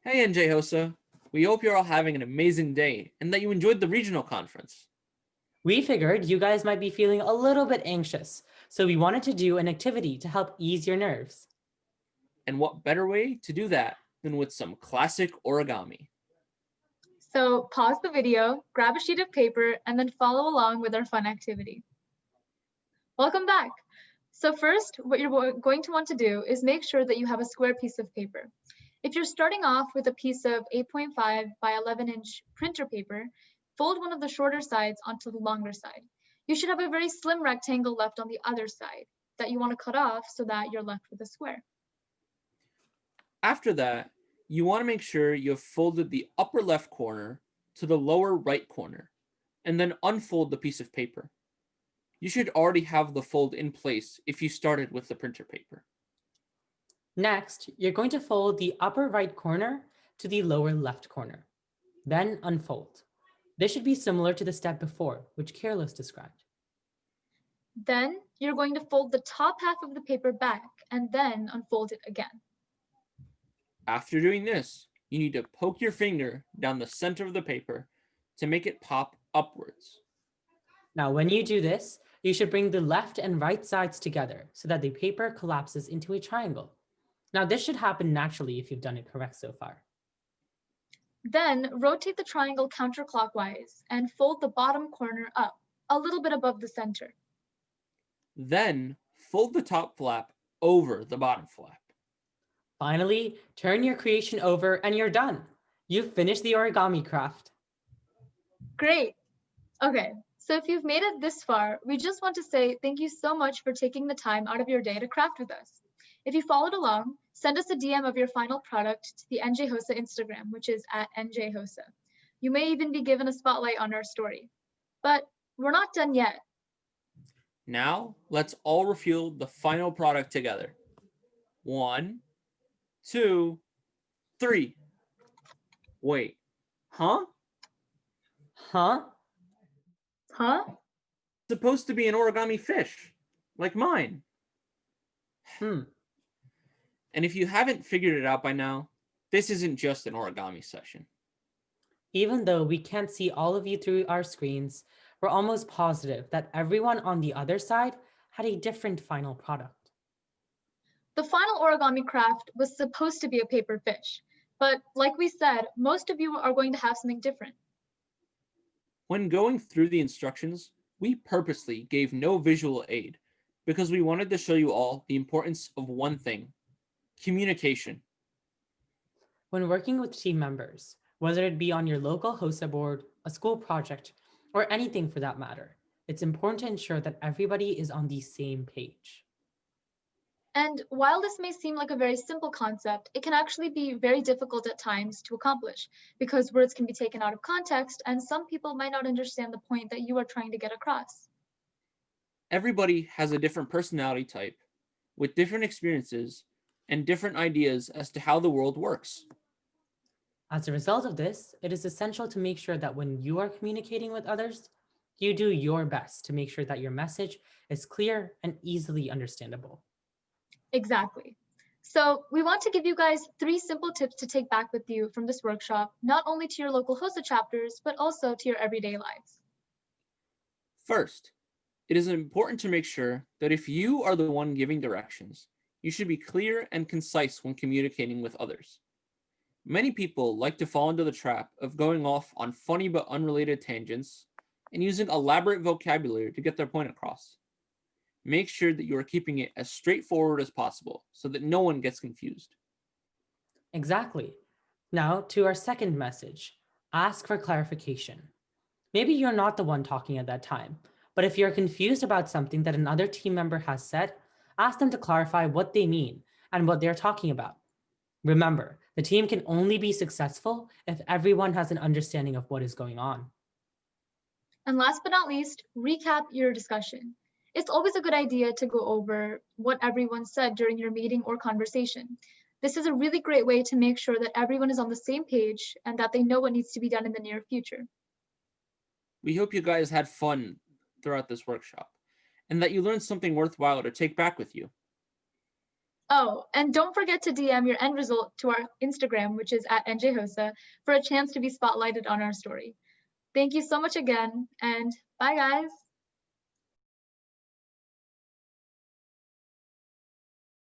Hey NJ Hosa, we hope you're all having an amazing day and that you enjoyed the regional conference. We figured you guys might be feeling a little bit anxious, so we wanted to do an activity to help ease your nerves. And what better way to do that than with some classic origami? So pause the video, grab a sheet of paper, and then follow along with our fun activity. Welcome back. So first, what you're going to want to do is make sure that you have a square piece of paper. If you're starting off with a piece of 8.5 by 11-inch printer paper, fold one of the shorter sides onto the longer side. You should have a very slim rectangle left on the other side that you want to cut off so that you're left with a square. After that, you want to make sure you have folded the upper left corner to the lower right corner, and then unfold the piece of paper. You should already have the fold in place if you started with the printer paper. Next, you're going to fold the upper right corner to the lower left corner. Then unfold. This should be similar to the step before, which Kirolos described. Then you're going to fold the top half of the paper back and then unfold it again. After doing this, you need to poke your finger down the center of the paper to make it pop upwards. Now, when you do this, you should bring the left and right sides together so that the paper collapses into a triangle. Now, this should happen naturally if you've done it correct so far. Then rotate the triangle counterclockwise and fold the bottom corner up, a little bit above the center. Then fold the top flap over the bottom flap. Finally, turn your creation over and you're done. You've finished the origami craft. Great. Okay, so if you've made it this far, we just want to say thank you so much for taking the time out of your day to craft with us. If you followed along, send us a DM of your final product to the NJ Hosa Instagram, which is @NJHosa. You may even be given a spotlight on our story. But we're not done yet. Now, let's all reveal the final product together. 1, 2, 3. Wait, huh? Huh? Huh? It's supposed to be an origami fish, like mine. And if you haven't figured it out by now, this isn't just an origami session. Even though we can't see all of you through our screens, we're almost positive that everyone on the other side had a different final product. The final origami craft was supposed to be a paper fish, but like we said, most of you are going to have something different. When going through the instructions, we purposely gave no visual aid because we wanted to show you all the importance of one thing: communication. When working with team members, whether it be on your local HOSA board, a school project, or anything for that matter, it's important to ensure that everybody is on the same page. And while this may seem like a very simple concept, it can actually be very difficult at times to accomplish because words can be taken out of context and some people might not understand the point that you are trying to get across. Everybody has a different personality type, with different experiences and different ideas as to how the world works. As a result of this, it is essential to make sure that when you are communicating with others, you do your best to make sure that your message is clear and easily understandable. Exactly. So we want to give you guys 3 simple tips to take back with you from this workshop, not only to your local HOSA chapters, but also to your everyday lives. First, it is important to make sure that if you are the one giving directions, you should be clear and concise when communicating with others. Many people like to fall into the trap of going off on funny but unrelated tangents and using elaborate vocabulary to get their point across. Make sure that you are keeping it as straightforward as possible so that no one gets confused. Exactly. Now to our second message, ask for clarification. Maybe you're not the one talking at that time, but if you're confused about something that another team member has said, ask them to clarify what they mean and what they're talking about. Remember, the team can only be successful if everyone has an understanding of what is going on. And last but not least, recap your discussion. It's always a good idea to go over what everyone said during your meeting or conversation. This is a really great way to make sure that everyone is on the same page and that they know what needs to be done in the near future. We hope you guys had fun throughout this workshop and that you learned something worthwhile to take back with you. Oh, and don't forget to DM your end result to our Instagram, which is @njhosa, for a chance to be spotlighted on our story. Thank you so much again, and bye, guys.